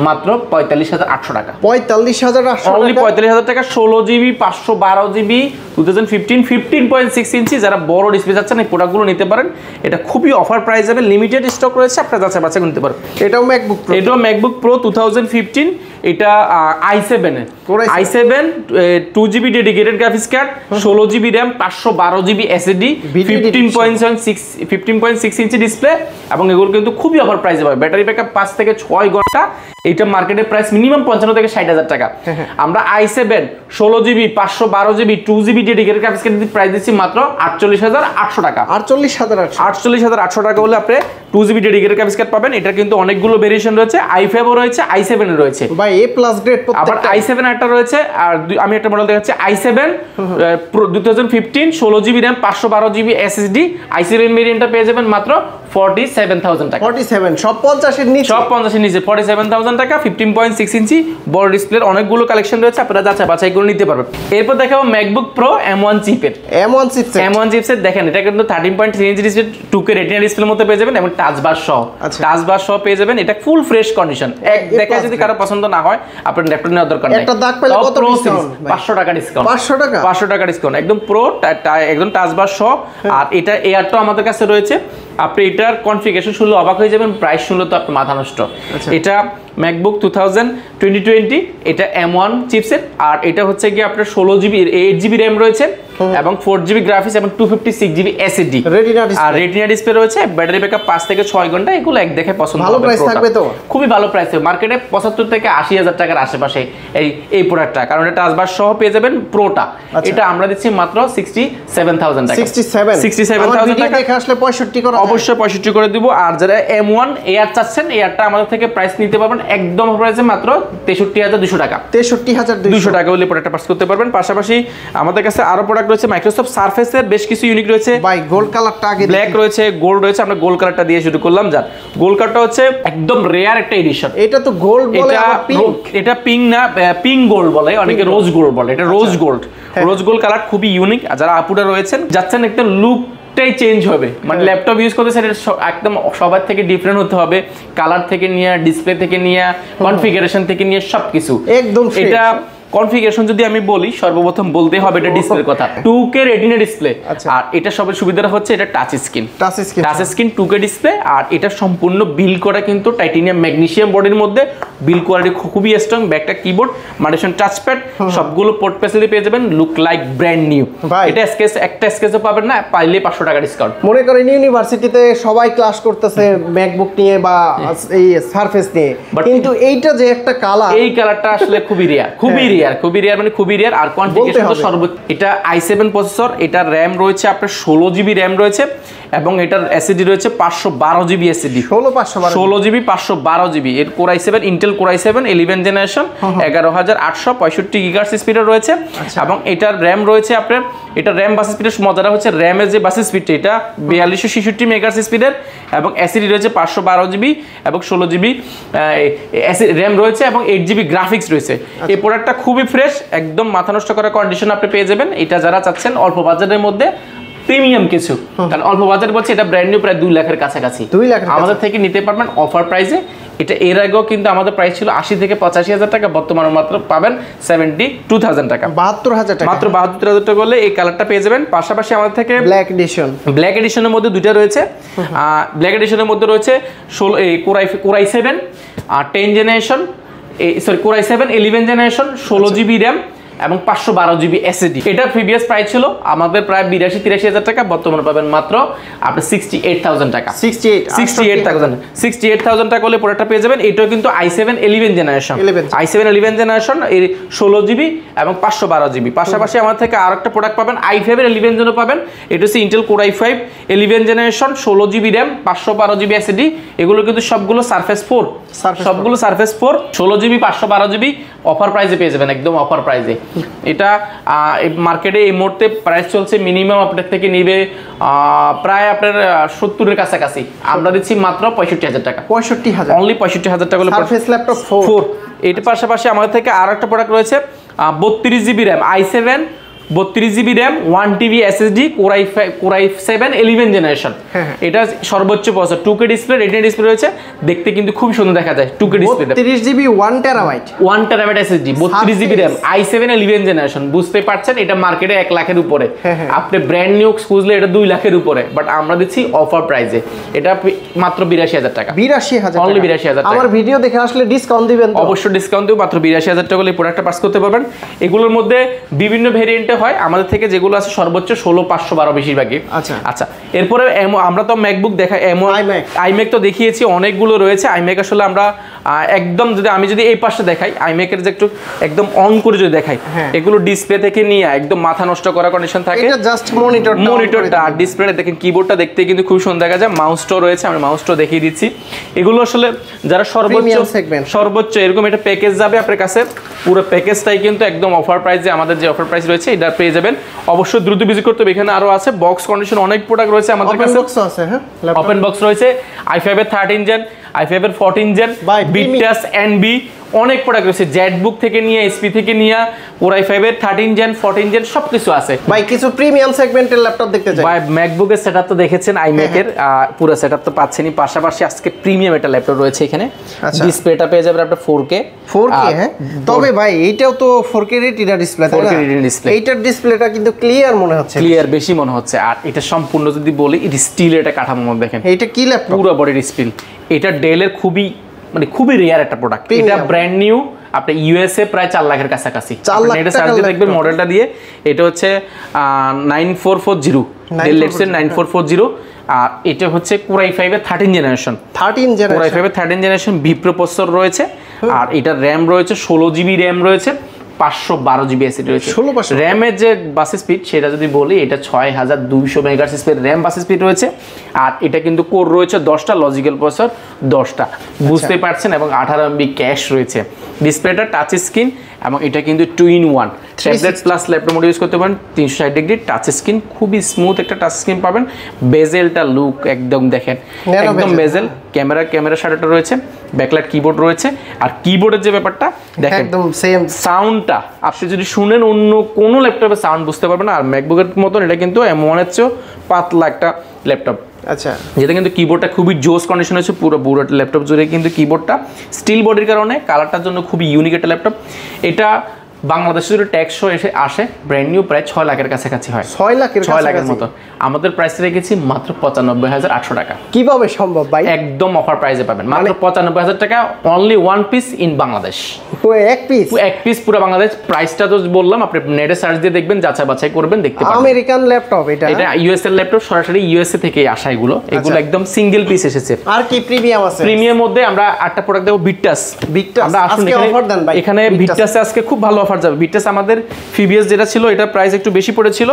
Speaker 1: মাত্র 45,800 টাকা।
Speaker 2: 45,800
Speaker 1: টাকা, 16GB, 512GB, 2015, 15.6 ইঞ্চি। যারা বড় ডিসপ্লে চাচ্ছেন এই প্রোডাক্টগুলো নিতে পারেন, এটা খুবই অফার প্রাইস যাবে, লিমিটেড স্টক রয়েছে, আপনারা যাচাই বাছাই নিতে পারেন।
Speaker 2: এটাও ম্যাকবুক প্রো 2015, এটা i7 2GB dedicated graphics card, 16GB RAM, 512GB SSD, 15.6 inch display এবং এগুলো কিন্তু খুবই অফার প্রাইসে পাবে। ব্যাটারি ব্যাকআপ 5 থেকে 6 ঘন্টা। এটা মার্কেটের প্রাইস মিনিমাম 55 থেকে 60,000 টাকা। আমরা i7 16GB 512GB 2GB dedicated graphics card price দিচ্ছি মাত্র 48,800 টাকা। 48,800 টাকা হলে আপনি 2GB ডেডিকেটেড গ্রাফিক্স কার্ড পাবেন। এটা কিন্তু অনেকগুলো ভেরিয়েশন রয়েছে, i5 ও রয়েছে, i7 এর রয়েছে ভাই, A+ গ্রেড প্রত্যেকটা।
Speaker 1: আবার i7 একটা রয়েছে, আর আমি একটা মডেল দেখাচ্ছি i7 2015, 16GB RAM, 512GB SSD, i7 ভেরিয়েন্টটা পেয়ে যাবেন মাত্র 47,000 টাকা।
Speaker 2: 47 সব 50 এর নিচে,
Speaker 1: 47,000 টাকা, 15.6 ইঞ্চি বড় ডিসপ্লের অনেকগুলো কালেকশন রয়েছে, আপনারা যাচাই বাছাই করে নিতে পারবেন। এরপর দেখাবো ম্যাকবুক প্রো M1 চিপসের। দেখেন এটা কিন্তু 13.3 ইঞ্চি ডিসপ্লে, 2K রেটিনা ডিসপ্লের মধ্যে পেয়ে যাবেন এবং টাচ বার সহ পেয়ে যাবেন। এটা ফুল ফ্রেশ কন্ডিশন, এক দেখায় যদি কারো পছন্দ না হয় আপনার ল্যাপটপ নেওয়ার দরকার নেই।
Speaker 2: একটা দাগ পেলে কত ডিসকাউন্ট?
Speaker 1: 500 টাকা ডিসকাউন্ট।
Speaker 2: 500 টাকা
Speaker 1: ডিসকাউন্ট, একদম প্রো, একদম টাচ বার সহ। আর এটা এয়ারটাও আমাদের কাছে রয়েছে, আপনি এটার কনফিগারেশন শুনলে অবাক হয়ে যাবেন, প্রাইস শুনলে তো আপনার মাথা নষ্ট। এটা ম্যাকবুক 2020, এটা M1 চিপসেট, আর এটা হচ্ছে কি আপনার 16GB 8GB র্যাম রয়েছে এবং 4GB গ্রাফিক্স এবং 256GB SSD, আর রেটিনা ডিসপ্লে রয়েছে। ব্যাটারি ব্যাকআপ 5 থেকে 6 ঘন্টা। এগুলো এক দেখে পছন্দ হবে,
Speaker 2: ভালো প্রাইস থাকবে তো,
Speaker 1: খুবই ভালো প্রাইস হবে, মার্কেটে 75 থেকে 80,000 টাকার আশেপাশে এই প্রোডাক্টটা, কারণ এটা টাচবার সহ পেয়ে যাবেন প্রোটা। এটা আমরা দিচ্ছি মাত্র 67,000 টাকা। 67,000 টাকা
Speaker 2: দেখে আসলে 65 করে,
Speaker 1: অবশ্যই 65 করে দিব। আর যারা M1 এয়ার চাচ্ছেন, এয়ারটা আমাদের থেকে প্রাইস নিতে পারবেন একদম প্রাইসে মাত্র 63,200 টাকা।
Speaker 2: 63,200
Speaker 1: টাকা হলে প্রোডাক্টটা পারচেজ করতে পারবেন। পাশাপাশি আমাদের কাছে আরো প্রোডাক্ট প্রোডাক্ট রয়েছে মাইক্রোসফট সারফেসের বেশ কিছু ইউনিক রয়েছে
Speaker 3: ভাই গোল্ড কালারটা আগে
Speaker 1: ব্ল্যাক রয়েছে, গোল্ড রয়েছে। আমরা গোল্ড কালারটা দিয়ে শুরু করলাম। যান, গোল্ড কালারটা হচ্ছে একদম রেয়ার একটা এডিশন।
Speaker 3: এটা তো গোল্ড বলে আবার পিঙ্ক।
Speaker 1: এটা পিঙ্ক না, পিঙ্ক গোল্ড বলে, অনেকে রোজ গোল্ড বলে। এটা rose gold. Rose gold colour খুবই ইউনিক। আর যারা আপুরা রয়েছেন যাচ্ছেন একটা লুকটাই চেঞ্জ হবে, মানে ল্যাপটপ ইউজ করতে সেটা একদম সবার থেকে ডিফারেন্ট হতে হবে, কালার থেকে নিয়ে, ডিসপ্লে থেকে নিয়ে, কনফিগারেশন থেকে নিয়ে সবকিছু একদম। এটা কনফিগারেশন যদি আমি বলি, সর্বপ্রথম বলতে হবে এটা ডিসপ্লের কথা। 2K retina display. আর এটা সবের সুবিধাটা হচ্ছে এটা touch screen. Touch screen 2K display. আর এটা সম্পূর্ণ বিল করা কিন্তু টাইটানিয়াম ম্যাগনেসিয়াম বডির মধ্যে, বিল কোয়ালিটি খুবই স্ট্রং। ব্যাকটা কিবোর্ড, মাল্টিফাংশন টাচপ্যাড, সবগুলো পোর্ট ফ্যাসিলিটি পেয়ে যাবেন, লুক লাইক ব্র্যান্ড নিউ। এটা স্কেচ একটা স্কেচও পাবেন না, পাইলে 500 টাকা ডিসকাউন্ট।
Speaker 3: মনে করেন ইউনিভার্সিটিতে সবাই ক্লাস করতেছে ম্যাকবুক নিয়ে বা এই সারফেস নিয়ে, কিন্তু এইটা যে একটা কালার,
Speaker 1: এই কালারটা আসলে খুবই রেয়ার, খুবই রেয়ার, খুবই রেয়ার, মানে খুবই রেয়ার। আর কনফিগারেশন তো সর্বোচ্চ। এটা i7 প্রসেসর, এটা র‍্যাম রয়েছে আপনার 16 জিবি র‍্যাম রয়েছে, এবং এটার এসএসডি রয়েছে 512 জিবি এসএসডি। 16 GB 512 GB. এর core i7, Intel core i7 11 generation, 11865 gigahertz স্পিডের রয়েছে। এবং এটার র‍্যাম রয়েছে আপনার, এটা র‍্যাম বাস স্পিডের মজাটা হচ্ছে র‍্যামের যে বাস স্পিডটা, এটা 4266 মেগাহার্টজ স্পিডের, এবং এসএসডি রয়েছে 512 জিবি এবং 16 জিবি র‍্যাম রয়েছে, এবং 8 জিবি গ্রাফিক্স রয়েছে। এই প্রোডাক্টটা খুবই ফ্রেশ, একদম মাথা নষ্ট করা কন্ডিশন আপনি পেয়ে যাবেন। এটা যারা চাচ্ছেন অল্প বাজেটের মধ্যে প্রিমিয়াম কিছু, কারণ অল্প বাজেট বলছে এটা ব্র্যান্ড নিউ প্রায় 2 লাখের কাছাকাছি,
Speaker 3: 2 লাখ
Speaker 1: আমাদের থেকে নিতে পারবেন অফার প্রাইসে। এটা এর আগেও কিন্তু আমাদের প্রাইস ছিল 80 থেকে 85,000 টাকা, বর্তমানে মাত্র পাবেন 72,000 টাকা,
Speaker 3: 72,000 টাকা,
Speaker 1: মাত্র 72,000 টাকা করলে এই কালারটা পেয়ে যাবেন। পাশাপাশি আমাদের থেকে ব্ল্যাক এডিশনের মধ্যে দুইটা রয়েছে। ব্ল্যাক এডিশনের মধ্যে রয়েছে 16 কোর i7 আর 10 generation, sorry core i7 11 generation, 16 GB RAM এবং 512 জিবি এসএসডি। এটা প্রিভিয়াস প্রাইস ছিল আমাদের প্রায় 82-83,000 টাকা, বর্তমানে পাবেন মাত্র আপনি 68,000 টাকা। 68,000 টাকা হলে প্রোডাক্টটা পেয়ে যাবেন। এটাও কিন্তু i7 11 জেনারেশন, i7 11 জেনারেশন, এর 16 জিবি এবং 512 জিবি। পাশাপাশি আমার থেকে আরেকটা প্রোডাক্ট পাবেন i5 এর 11 জেনও পাবেন। এটা হচ্ছে Intel core i5 11 generation, 16 GB RAM, 512 GB SSD. এগুলো কিন্তু সবগুলো সারফেস 4, সবগুলো সারফেস 4, 16 জিবি 512 জিবি অফার প্রাইসে পেয়ে যাবেন, একদম অফার প্রাইসে। এটা মার্কেটে এই মুহূর্তে প্রাইস চলছে, মিনিমাম আপনার থেকে নিবে প্রায় আপনার 70-এর কাছাকাছি, আমরা দিচ্ছি মাত্র 65,000 টাকা।
Speaker 3: 65,000
Speaker 1: অনলি 65,000 টাকা হলে
Speaker 3: সারফেস ল্যাপটপ 4।
Speaker 1: এর পাশাপাশি আমাদের থেকে আরো একটা প্রোডাক্ট রয়েছে 32 GB RAM i7, 32 GB RAM, 1 TB SSD, core i7 11 generation. এটা সর্বোচ্চ processor, 2K display, retina display রয়েছে, দেখতে কিন্তু খুব সুন্দর দেখা যায় 2K display.
Speaker 3: 32 GB 1 terabyte,
Speaker 1: 1 terabyte SSD, 32 GB RAM, i7 11 generation. বুঝতে পারছেন এটা মার্কেটে 1 লাখের উপরে, আপনি ব্র্যান্ড নিউ খুঁজলে এটা 2 লাখের উপরে, বাট আমরা দিচ্ছি অফার প্রাইসে। এটা মাত্র 82,000 টাকা,
Speaker 3: 82,000
Speaker 1: অনলি 82,000 টাকা।
Speaker 3: আমার ভিডিও দেখে আসলে ডিসকাউন্ট দিবেন তো?
Speaker 1: অবশ্যই ডিসকাউন্ট দেব, মাত্র 82,000 টাকা হলে এই প্রোডাক্টটা পাস করতে পারবেন। এগুলোর মধ্যে বিভিন্ন ভেরিয়েন্টে হয়, আমাদের থেকে যেগুলো আছে সর্বোচ্চ 16,512 বেশিরভাগই। আচ্ছা, এরপরে আমরা তো ম্যাকবুক দেখাই, আইম্যাক তো দেখিয়েছি, অনেকগুলো রয়েছে। আইম্যাক আসলে আমরা একদম আমি যদি এই পাশে দেখাই, আইম্যাকের যে একটু একদম অন করে যদি দেখাই, এগুলো ডিসপ্লে থেকে নিয়ে একদম মাথা নষ্ট করা কন্ডিশন থাকে।
Speaker 3: এটা জাস্ট মনিটরটা,
Speaker 1: আর ডিসপ্লেটা দেখেন, কিবোর্ডটা দেখতে কিন্তু খুব সুন্দর দেখা যায়। মাউসটাও রয়েছে, আমি মাউসটাও দেখিয়ে দিচ্ছি। এগুলো আসলে যারা সর্বোচ্চ এরকম একটা প্যাকেজ যাবে আপনার কাছে, পুরো প্যাকেজটাই কিন্তু একদম অফার প্রাইসে, আমাদের যে অফার প্রাইস রয়েছে এটা পেয়ে যাবেন। অবশ্যই দ্রুত ভিজিট করতে হবে, এখানে আরো আছে বক্স কন্ডিশন অনেক প্রোডাক্ট রয়েছে আমাদের কাছে। ওপেন বক্স রয়েছে, i5 এর 13 জেন, i5 এর 14 জেন, বিটাস NB, অনেক প্রোডাক্ট রয়েছে, জেটবুক থেকে নিয়ে, এসপি থেকে নিয়ে, কোর i5 এর 13 জেন 14 জেন সবকিছু আছে।
Speaker 3: ভাই কিছু প্রিমিয়াম সেগমেন্টের ল্যাপটপ দেখতে চাই
Speaker 1: ভাই, ম্যাকবুকের সেটআপ তো দেখেছেন, আইম্যাকের পুরো সেটআপ তো পাচ্ছেনই। পাশাপাশি আজকে প্রিমিয়াম একটা ল্যাপটপ রয়েছে এখানে, ডিসপ্লেটা পেয়ে যাবেন আপনার 4K।
Speaker 3: হ্যাঁ, তবে ভাই এইটাও তো 4K retina display, 4K retina display. এইটার ডিসপ্লেটা কিন্তু ক্লিয়ার মনে হচ্ছে,
Speaker 1: ক্লিয়ার বেশি মনে হচ্ছে। আর এটা সম্পূর্ণ যদি বলি, এটা স্টিলের একটা কাঠামো মধ্যে দেখেন,
Speaker 3: এইটা কি ল্যাপটপ,
Speaker 1: পুরো বডির স্টিল। এটা ডেলের খুবই রেয়ার একটা প্রোডাক্ট, এটা ব্র্যান্ড নিউ, আপনি ইউএসএ প্রায় 4 লাখের কাছাকাছি। নেটে সার্চ দিয়ে দেখবেন মডেলটা দিয়ে, এটা হচ্ছে 9440, ডেল লেটসের 9440। আর এটা হচ্ছে কোর i5 এর 13 জেনারেশন, কোর i5 এর 13 জেনারেশন ভিপ্রো প্রসেসর রয়েছে। আর এটা র‍্যাম রয়েছে 16 জিবি র‍্যাম রয়েছে, 512 জিবি এসএসডি রয়েছে। র‍্যামের যে বাস স্পিড সেটা যদি বলি, এটা 6200 মেগাহার্টজ স্পিড র‍্যাম বাস স্পিড রয়েছে। আর এটা কিন্তু কোর রয়েছে 10টা, লজিক্যাল প্রসেসর 10টা, বুঝতে পারছেন, এবং 18 MB ক্যাশ রয়েছে। ডিসপ্লেটা টাচ স্ক্রিন, এবং এটা কিন্তু 2-in-1
Speaker 2: tablet plus laptop mode use করতে পারেন 360 ডিগ্রি টাচ স্ক্রিন, খুবই স্মুথ একটা টাচ স্ক্রিন পাবেন। বেজেলটা লুক একদম দেখেন, একদম বেজেল। ক্যামেরা শাটারটা রয়েছে, ব্যাকলাইট কিবোর্ড রয়েছে। আর কিবোর্ডের যে ব্যাপারটা দেখেন
Speaker 3: একদম সেম
Speaker 2: সাউন্ডটা, আপনি যদি শুনেন অন্য কোনো ল্যাপটপে সাউন্ড বুঝতে পারবেন না। আর ম্যাকবুকের মতন এটা কিন্তু M1 এর চেয়েও পাতলা একটা ল্যাপটপ।
Speaker 3: আচ্ছা,
Speaker 2: যেটা কিন্তু কিবোর্ডটা খুবই জোস কন্ডিশন আছে, পুরো ল্যাপটপ জুড়ে কিন্তু কিবোর্ডটা স্টিল বডির কারণে কালারটার জন্য খুবই ইউনিক একটা ল্যাপটপ। এটা বাংলাদেশে যদি ট্যাক্স এসে আসে ব্র্যান্ড নিউ প্রায় 6 লাখের কাছাকাছি হয়,
Speaker 3: 6
Speaker 2: লাখের মতো। আমাদের প্রাইস রেখেছি মাত্র 95,800 টাকা।
Speaker 3: কিভাবে সম্ভব ভাই?
Speaker 2: একদম অফার প্রাইসে পাবেন মাত্র 95,000 টাকা, only one piece in Bangladesh. এক পিস পুরো বাংলাদেশ। প্রাইসটা তো বললাম, আপনি নেটে সার্চ দিয়ে দেখবেন, যাচাই বাছাই করবেন, দেখতে পাবেন।
Speaker 3: আমেরিকান ল্যাপটপ এটা
Speaker 2: ইউএস এর ল্যাপটপ, সরাসরি ইউএসএ থেকে আসা এগুলো একদম সিঙ্গেল পিস এসেছে।
Speaker 3: আর কি প্রিমিয়াম আছে?
Speaker 2: প্রিমিয়াম মধ্যে আমরা 8টা প্রোডাক্ট দেব। ভিক্টাস আমরা আসুন এখানে ভিক্টাসে আজকে খুব ভালো অফার যাবে। ভিক্টাস আমাদের ফিবিএস যেটা ছিল এটা প্রাইস একটু বেশি পড়েছিল,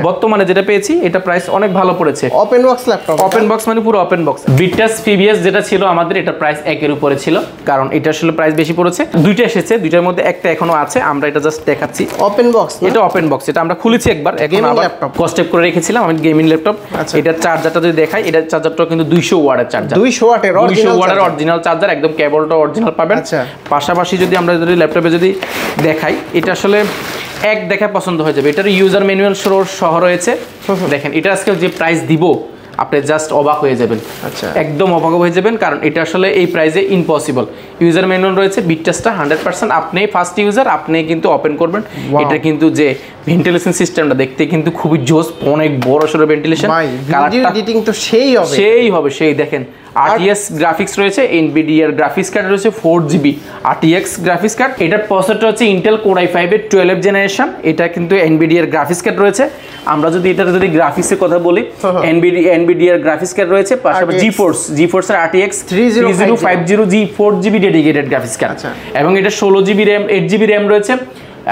Speaker 2: বর্তমানে যেটা পেয়েছি এটা প্রাইস অনেক ভালো পড়েছে।
Speaker 3: Open box laptop,
Speaker 2: open box মানে পুরো ওপেন বক্স। ভিক্টাস ফিবিএস যেটা ছিল আমাদের এটা প্রাইস 1 এর উপরে ছিল, কারণ এটা আসলে প্রাইস বেশি পড়েছে। দুইটা এসেছে, দুইটার মধ্যে একটা এখনো আছে, আমরা এটা জাস্ট দেখাচ্ছি।
Speaker 3: ওপেন বক্স,
Speaker 2: এটা ওপেন বক্স, এটা আমরা খুলেছি একবার, এখন আবার কস্টেপ করে রেখেছিলাম। আমি গেমিং ল্যাপটপ। এটা চার্জারটা যদি দেখাই, এটা চার্জারটা কিন্তু 200 ওয়াটের চার্জার,
Speaker 3: 200 ওয়াটের
Speaker 2: অরিজিনাল চার্জার, একদম কেবলটা অরিজিনাল পাবেন। পাশাপাশি যদি আমরা যদি ল্যাপটপে যদি দেখাই, এটা আসলে এক দেখা পছন্দ হয়ে যাবে। এটার ইউজার ম্যানুয়াল সহ রয়েছে। দেখেন এটা আজকে যে প্রাইস দিব আপনি জাস্ট অবাক হয়ে যাবেন।
Speaker 3: আচ্ছা,
Speaker 2: একদম অবাক হয়ে যাবেন, কারণ এটা আসলে এই প্রাইসে ইম্পসিবল। ইউজার ম্যানুয়াল রয়েছে, ভিক্টাসটা 100% আপনি ফার্স্ট ইউজার, আপনি কিন্তু ওপেন করবেন। এটা কিন্তু যে ভেন্টিলেশন সিস্টেমটা দেখতে কিন্তু খুবই জোস, অনেক বড় সড়ো ভেন্টিলেশন।
Speaker 3: ভিডিও এডিটিং তো সেই হবে
Speaker 2: সেই দেখেন। RTX গ্রাফিক্স রয়েছে, NVIDIA এর গ্রাফিক্স কার্ড রয়েছে 4GB RTX গ্রাফিক্স কার্ড। এটার প্রসেসরটা হচ্ছে Intel Core i5 এর 12th জেনারেশন। এটা কিন্তু NVIDIA এর গ্রাফিক্স কার্ড রয়েছে। আমরা যদি এটার যদি গ্রাফিক্সের কথা বলি, NVIDIA এর গ্রাফিক্স কার্ড রয়েছে, পাশাপাশি GeForce এর RTX 3050G 4GB dedicated graphics card, এবং এটা 16GB RAM 8GB RAM রয়েছে,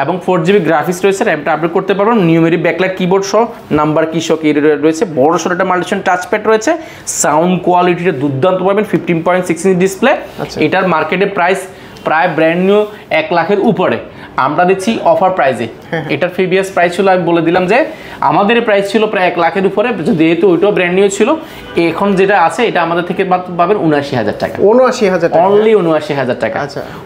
Speaker 2: এবং 4GB গ্রাফিক্স রয়েছে। র্যামটা আপডেট করতে পারবেন। নিউমেরিক ব্যাকলাইট কিবোর্ড সহ, নাম্বার কি সহ রয়েছে, বড় সড়ো একটা মাল্টিশন টাচপ্যাড রয়েছে। সাউন্ড কোয়ালিটিটা দুর্দান্ত পাবেন, 15.6 ইঞ্চি ডিসপ্লে। এটার মার্কেটে প্রাইস প্রায় ব্র্যান্ড নিউ 1 লাখের উপরে, আমরা দিচ্ছি অফার প্রাইসে। এটার প্রিভিয়াস প্রাইস ছিল, আমি বলে দিলাম যে আমাদের প্রাইস ছিল প্রায় 1 লাখের উপরে, যেহেতু ওইটাও ব্র্যান্ড নিউ ছিল। এখন যেটা আছে এটা আমাদের থেকে পাবেন 79,000 টাকা,
Speaker 3: 79,000 টাকা,
Speaker 2: অনলি 79,000 টাকা।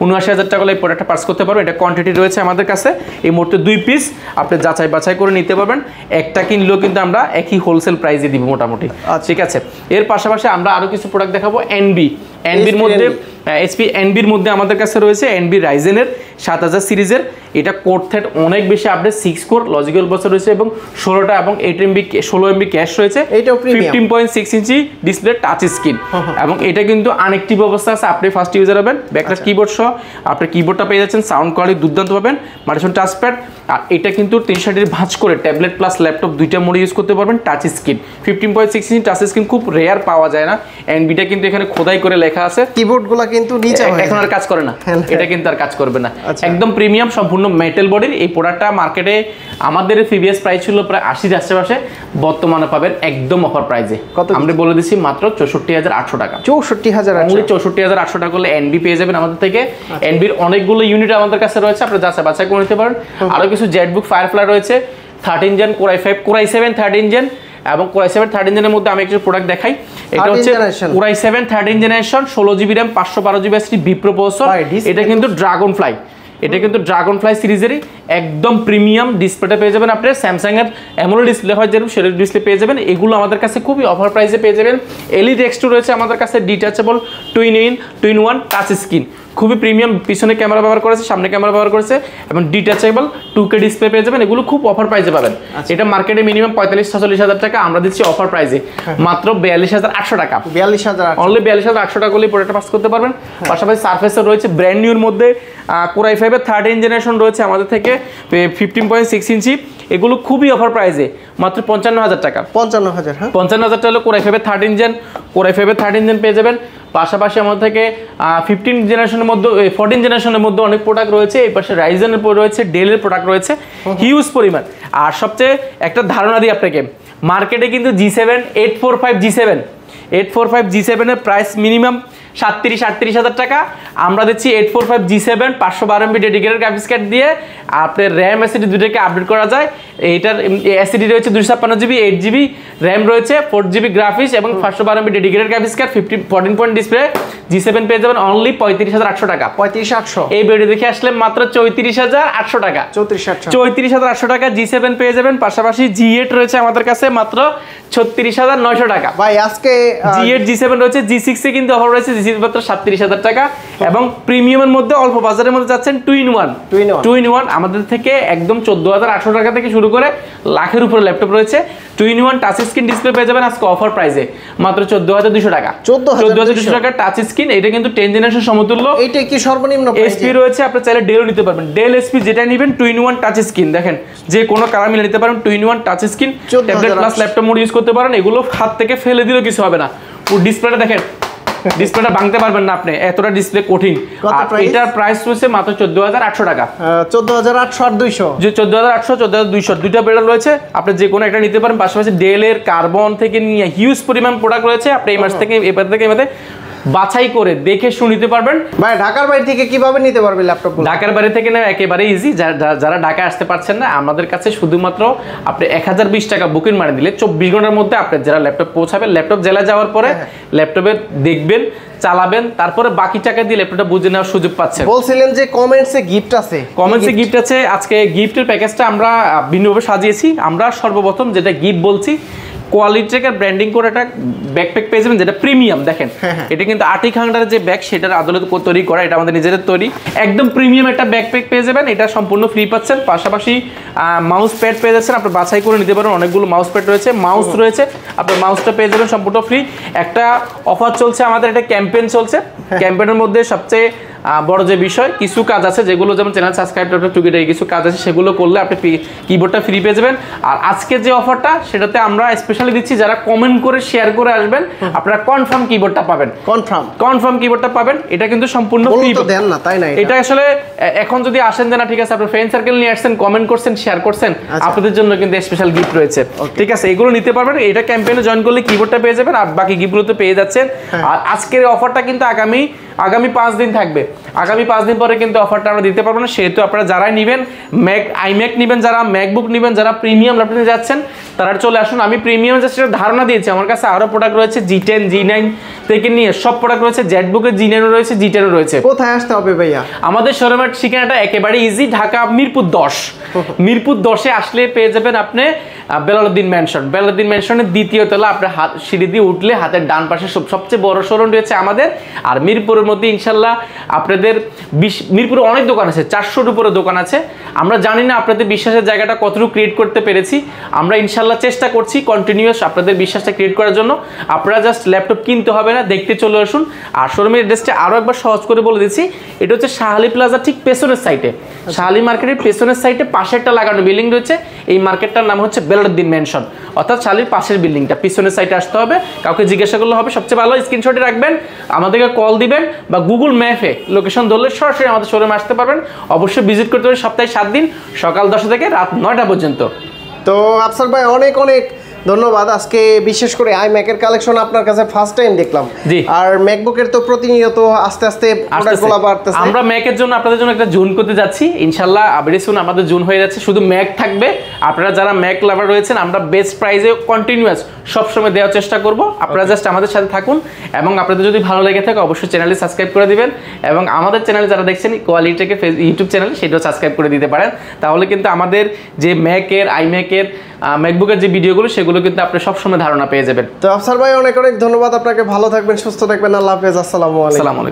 Speaker 2: 79,000 টাকা হলে এই প্রোডাক্টটা পার্স করতে পারবেন। এটা কোয়ান্টিটি রয়েছে আমাদের কাছে এই মুহূর্তে 2 পিস, আপনি যাচাই বাছাই করে নিতে পারবেন। একটা কিনলেও কিন্তু আমরা একই হোলসেল প্রাইসে দিব মোটামুটি, ঠিক আছে। এর পাশাপাশি আমরা আরো কিছু প্রোডাক্ট দেখাবো। এনবির মধ্যে এনবির মধ্যে আমাদের কাছে রয়েছে এনবি রাইজেনের 7000 সিরিজের। এটা কোর থ্রেড অনেক বেশি আপডেট, 6 কোর লজিক্যাল প্রসেসর রয়েছে, এবং 16টা এবং 16 MB ক্যাশ রয়েছে। 15.6 ইঞ্চি ডিসপ্লে টাচ স্ক্রিন, এবং এটা কিন্তু আনএক্টিভ অবস্থা আছে। আপনি ফার্স্ট ইউজার হবেন। ব্যাকলাইট কিবোর্ড সহ আপনি কিবোর্ডটা পেয়ে যাচ্ছেন, সাউন্ড কোয়ালিটি দুর্দান্ত পাবেন, মাল্টিশন টাচপ্যাড। আর এটা কিন্তু 360 ভাঁজ করে ট্যাবলেট প্লাস ল্যাপটপ দুইটা মোডে ইউজ করতে পারবেন। টাচ স্ক্রিন 15.6 ইঞ্চি টাচ স্ক্রিন খুব রেয়ার পাওয়া যায় না। এনবিটা কিন্তু এখানে খোদাই করে লেখা আছে।
Speaker 3: কিবোর্ডগুলো কিন্তু নিচে
Speaker 2: এখন আর কাজ করে না, এটা কিন্তু আর কাজ করবে না। একদম প্রিমিয়াম সম্পূর্ণ মেটাল বডির এই প্রোডাক্টটা মার্কেটে আমাদের প্রিভিয়াস প্রাইস ছিল প্রায় 80 আশেপাশে, বর্তমানে পাবেন একদম অফার প্রাইসে। আমরা বলে দিচ্ছি মাত্র 64,800 টাকা। 64,800 টাকা করলে এনবি পেয়ে যাবেন আমাদের থেকে। এনবির অনেকগুলো ইউনিট আমাদের কাছে রয়েছে, আপনি যাচাই বাছাই করে নিতে পারেন। আরো কিছু জেটবুক ফায়ারফ্লাই রয়েছে, 13 gen core i5 core i7 13 gen, এবং কোর i7 13 জেনের মধ্যে আমি একটা প্রোডাক্ট দেখাই। এটা হচ্ছে core i7 13 generation, 16GB RAM 512GB SSD vPro processor. এটা কিন্তু ড্রাগনফ্লাই, এটা কিন্তু ড্রাগনফ্লাই সিরিজেরই একদম প্রিমিয়াম ডিসপ্লেটা পেয়ে যাবেন। আপনি স্যামসাং এর অ্যামোলেড ডিসপ্লে হয় যেরকম সেরকম ডিসপ্লে পেয়ে যাবেন। এগুলো আমাদের কাছে খুবই অফার প্রাইসে পেয়ে যাবেন। এলইডি X2 রয়েছে আমাদের কাছে, ডিটাচেবল 2-in-1 টাচ স্ক্রিন, খুবই প্রিমিয়াম। পিছনে ক্যামেরা ব্যবহার করেছে, সামনে ক্যামেরা ব্যবহার করেছে, এবং ডিটাচেবল 2K ডিসপ্লে পেয়ে যাবেন। এগুলো খুব অফার প্রাইসে পাবেন। এটা মার্কেটে মিনিমাম 45-46 টাকা, আমরা দিচ্ছি অফার প্রাইসে মাত্র 42,800 টাকা। অনলি 42,800 টাকা করলে প্রোডাক্টটা পাস করতে পারবেন। পাশাপাশি সারফেসের রয়েছে ব্র্যান্ড নিউর মধ্যে কোর i5 এর 13 জেনারেশন রয়েছে আমাদের থেকে 15.6 ইঞ্চি। এগুলো খুবই অফার প্রাইসে মাত্র 55,000 টাকা। 55,000 টাকা হলে কোর i5 এর 13 জেন পেয়ে যাবেন। পাশাপাশি আমাদের থেকে 15 জেনারেশনের মধ্যে 14 জেনারেশনের মধ্যে অনেক প্রোডাক্ট রয়েছে। এই পাশে রাইজেনের রয়েছে, ডেলের প্রোডাক্ট রয়েছে হিউজ পরিমাণ। আর সবচেয়ে একটা ধারণা দিই আপনাকে, মার্কেটে কিন্তু G7 845 G7 এর প্রাইস মিনিমাম
Speaker 1: 37-38 হাজার টাকা। আমরা দিচ্ছি 845 G7 512 MB dedicated graphics card দিয়ে। আপনার র্যাম এসএসডি দুটোকে আপডেট করা যায়। এইটার এসএসডি রয়েছে 256 GB, 8 GB র্যাম রয়েছে, 4 GB গ্রাফিক্স এবং 512 MB dedicated graphics card, 14 point display. G7 পেয়ে যাবেন অনলি 35,800 টাকা।
Speaker 3: 35,800
Speaker 1: এই ভিডিও দেখে আসলে মাত্র 34,800 টাকা। 34,800 টাকা G7 পেয়ে যাবেন। পাশাপাশি G8 রয়েছে আমাদের কাছে মাত্র 36,900 টাকা।
Speaker 3: ভাই আজকে
Speaker 1: G8 G7 রয়েছে, G6 এ কিন্তু অফার রয়েছে, G6 মাত্র 37,000 টাকা। এবং প্রিমিয়ামের মধ্যে অল্প বাজারের মধ্যে যাচ্ছেন 2-in-1 আমাদের থেকে একদম 14,800 টাকা থেকে শুরু করে লাখের উপরে ল্যাপটপ রয়েছে। 2-in-1 টাচ স্ক্রিন ডিসপ্লে পেয়ে যাবেন আজকে অফার প্রাইসে মাত্র 14,200 টাকা। 14,200 টাকা টাচ স্ক্রিন। এটা কিন্তু 10 জেনারেশন সমতুল্য।
Speaker 3: এইটা কি সর্বনিম্ন
Speaker 1: এসপি রয়েছে, আপনি চাইলে ডেলও নিতে পারবেন। ডেল এসপি যেটা নেবেন 2-in-1 টাচ স্ক্রিন, দেখেন যে কোনো কালার মিলে নিতে পারেন। 2-in-1 touch screen, tablet plus laptop mode use করতে পারেন। এগুলো হাত থেকে ফেলে দিলেও কিছু হবে না। পুরো ডিসপ্লেটা দেখেন, ডিসপ্লেটা ভাঙতে পারবেন না আপনি, এতটা ডিসপ্লে কঠিন। আর এটার প্রাইস রয়েছে মাত্র 14,800 টাকা।
Speaker 3: 14,800 আর 200,
Speaker 1: যে 14,800 14,200 দুইটা বেডাল রয়েছে, আপনি যে কোনো একটা নিতে পারেন। পাশাপাশি ডেলের কার্বন থেকে নিয়ে হিউজ পরিমাণ প্রোডাক্ট রয়েছে। আপনি এই মাস থেকে এবার থেকে এবারে বাছাই করে দেখে শুনে নিতে পারবেন।
Speaker 3: ভাই ঢাকার বাইরে থেকে কিভাবে নিতে পারবে ল্যাপটপ?
Speaker 1: ঢাকার বাইরে থেকে না একেবারে ইজি। যারা ঢাকা আসতে পারছেন না, আমাদের কাছে শুধুমাত্র আপনি 1020 টাকা বুকিং মারি দিলে 24 ঘন্টার মধ্যে আপনার যারা ল্যাপটপ পৌঁছাবেন, ল্যাপটপ জেলা যাওয়ার পরে ল্যাপটপে দেখবেন, চালাবেন, তারপরে বাকি টাকা দিয়ে ল্যাপটপটা বুঝে নেওয়ার সুযোগ পাচ্ছেন।
Speaker 3: বলছিলেন যে কমেন্টসে গিফট আছে।
Speaker 1: কমেন্টসে গিফট আছে। আজকে গিফটের প্যাকেজটা আমরা ভিন্নভাবে সাজিয়েছি। আমরা সর্বপ্রথম যেটা গিফট বলছি, কোয়ালিটিকে ব্র্যান্ডিং করে একটা ব্যাকপ্যাক পেয়ে যাবেন যেটা প্রিমিয়াম। দেখেন এটা কিন্তু আর্টিক হান্ডারের যে ব্যাগ সেটার আদলে তৈরি করা, এটা আমাদের নিজেদের তৈরি। একদম প্রিমিয়াম একটা ব্যাকপ্যাক পেয়ে যাবেন, এটা সম্পূর্ণ ফ্রি পাচ্ছেন। পাশাপাশি মাউস প্যাড পেয়ে যাচ্ছেন, আপনি বাছাই করে নিতে পারেন। অনেকগুলো মাউস প্যাড রয়েছে, মাউস রয়েছে, আপনার মাউসটা পেয়ে যাবেন সম্পূর্ণ ফ্রি। একটা অফার চলছে আমাদের, একটা ক্যাম্পেইন চলছে। ক্যাম্পেইনের মধ্যে সবচেয়ে বড় যে বিষয়, কিছু কাজ আছে যেগুলো যেমন চ্যানেল সাবস্ক্রাইব টুকিটাকি কিছু কাজ আছে, সেগুলো করলে আপনি কিবোর্ডটা ফ্রি পেয়ে যাবেন। আর আজকে যে অফারটা সেটাতে আমরা স্পেশালি দিচ্ছি, যারা কমেন্ট করে শেয়ার করে আসবেন আপনারা কনফার্ম কিবোর্ডটা পাবেন। কনফার্ম কিবোর্ডটা পাবেন। এটা কিন্তু সম্পূর্ণ ফ্রি
Speaker 3: দেন না, তাই না?
Speaker 1: এটা আসলে এখন যদি আসেন যে না ঠিক আছে, আপনার ফ্রেন্ড সার্কেল নিয়ে আসছেন, কমেন্ট করছেন, শেয়ার করছেন, আপনাদের জন্য কিন্তু স্পেশাল গিফট রয়েছে। ঠিক আছে, এগুলো নিতে পারবেন। এটা ক্যাম্পেইনে জয়েন করলে কিবোর্ডটা পেয়ে যাবেন, আর বাকি গিফটগুলো তো পেয়ে যাচ্ছেন। আর আজকের অফারটা কিন্তু আগামী 5 দিন থাকবে। আগামী 5 দিন পরে কিন্তু অফারটা আমরা দিতে পারবো না। সেহেতু আপনারা যারাই নেবেন, আইম্যাক নেবেন, যারা ম্যাকবুক নেবেন, যারা প্রিমিয়াম ল্যাপটপ নিয়ে যাচ্ছেন, তারা চলে আসুন। আমি প্রিমিয়াম জাস্ট একটা ধারণা দিয়েছি। আমার কাছে আরো প্রোডাক্ট রয়েছে, G10 G9 থেকে নিয়ে সব প্রোডাক্ট রয়েছে। জেটবুকের G9 রয়েছে, G10 রয়েছে।
Speaker 3: কোথায় আসতে হবে ভাইয়া?
Speaker 1: আমাদের শোরুমের ঠিকানাটা একেবারে ইজি, ঢাকা মিরপুর 10। মিরপুর 10-এ আসলে পেয়ে যাবেন আপনি বেলালউদ্দিন ম্যানশন। বেলালউদ্দিন ম্যানশনের দ্বিতীয় তলা, আপনার সিঁড়ি দিয়ে উঠলে হাতের ডান পাশে সবচেয়ে বড় শোরুম রয়েছে আমাদের। আর মিরপুরের মধ্যে ইনশাল্লাহ আপনাদের মিরপুরে অনেক দোকান আছে, 400-র উপরে দোকান আছে। আমরা জানি না আপনাদের বিশ্বাসের জায়গাটা কতটুকু ক্রিয়েট করতে পেরেছি। আমরা ইনশাল্লাহ চেষ্টা করছি কন্টিনিউয়াস আপনাদের বিশ্বাসটা ক্রিয়েট করার জন্য। আপনারা জাস্ট ল্যাপটপ কিনতে হবে না, দেখতে চলে আসুন। আর শোরুমের অ্যাড্রেসটা আরও একবার সহজ করে বলে দিচ্ছি। এটা হচ্ছে শাহালি প্লাজা ঠিক পেছনের সাইডে, শাহালি মার্কেটের পেছনের সাইডে পাশে একটা লাগানো বিল্ডিং রয়েছে। এই মার্কেটটার নাম হচ্ছে বেলালউদ্দিন ম্যানশন, অর্থাৎ শাহালির পাশের বিল্ডিংটা, পিছনের সাইডে আসতে হবে। কাউকে জিজ্ঞাসা করলে হবে। সবচেয়ে ভালো স্ক্রিনশটে রাখবেন, আমাদেরকে কল দিবেন বা গুগল ম্যাপে লোকেশন ধরলে সরাসরি আমাদের শোরুমে আসতে পারবেন। অবশ্যই ভিজিট করতে হবে সপ্তাহে 7 দিন, সকাল 10টা থেকে রাত 9টা পর্যন্ত।
Speaker 3: তো আফসার ভাই অনেক ধন্যবাদ। আজকে বিশেষ করে আইম্যাকের কালেকশন আপনার কাছে ফার্স্ট টাইম দেখলাম। আর ম্যাকবুকের তো প্রতিনিয়ত আস্তে আস্তে প্রোডাক্টগুলো বাড়তেছে।
Speaker 1: আমরা ম্যাকের জন্য আপনাদের জন্য একটা জুন করতে যাচ্ছি ইনশাআল্লাহ। ভেরি সুন আমাদের জুন হয়ে যাচ্ছে, শুধু ম্যাক থাকবে। আপনারা যারা ম্যাক লাভার রয়েছেন, আমরা বেস্ট প্রাইসে কন্টিনিউয়াস সবসময় দেওয়ার চেষ্টা করব। আপনারা জাস্ট আমাদের সাথে থাকুন, এবং আপনাদের যদি ভালো লেগে থাকে অবশ্যই চ্যানেলটি সাবস্ক্রাইব করে দিবেন। এবং আমাদের চ্যানেল যারা দেখছেন কোয়ালিটিকে ইউটিউব চ্যানেল, সেটাও সাবস্ক্রাইব করে দিতে পারেন। তাহলে কিন্তু আমাদের যে ম্যাকের, আইম্যাকের, ম্যাকবুকের যে ভিডিওগুলো, সেগুলো কিন্তু আপনি সবসময় ধারণা পেয়ে যাবেন।
Speaker 3: তো আফসার ভাই অনেক ধন্যবাদ আপনাকে। ভালো থাকবেন, সুস্থ থাকবেন। আল্লাহ হাফেজ। আসসালামু আলাইকুম।